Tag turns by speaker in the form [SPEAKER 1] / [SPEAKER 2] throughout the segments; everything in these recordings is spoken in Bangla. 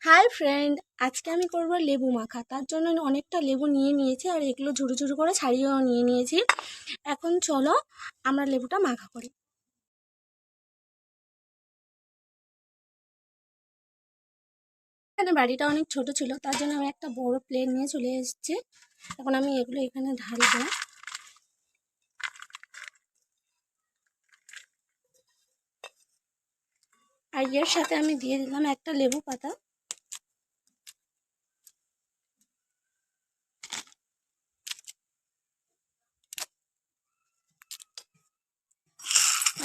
[SPEAKER 1] হাই ফ্রেন্ড, আজকে আমি করব লেবু মাখা। তার জন্য আমি অনেকটা লেবু নিয়ে নিয়েছি আর এগুলো ঝুরু ঝুরু করে ছাড়িয়েও নিয়ে নিয়েছি। এখন চলো আমরা লেবুটা মাখা করি। এখানে বাড়িটা অনেক ছোট ছিল, তার জন্য আমি একটা বড় প্লেট নিয়ে চলে এসেছি। এখন আমি এগুলো এখানে ঢালবো। আর এর সাথে আমি দিয়ে দিলাম একটা লেবু পাতা।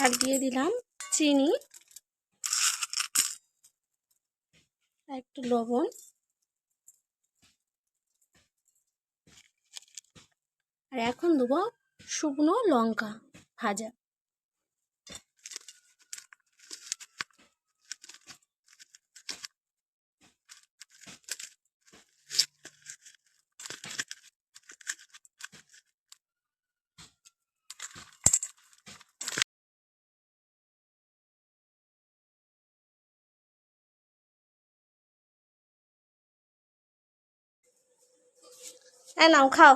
[SPEAKER 1] আর দিয়ে দিলাম চিনি, আর একটু লবণ। আর এখন দেবো শুকনো লঙ্কা ভাজা। হ্যাঁ, নাও খাও।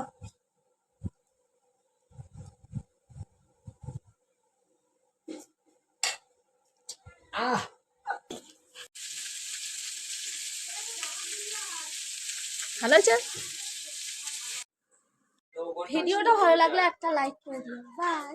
[SPEAKER 1] ভালো আছে। ভিডিওটা ভালো লাগলে একটা লাইক করে দিও। বাই।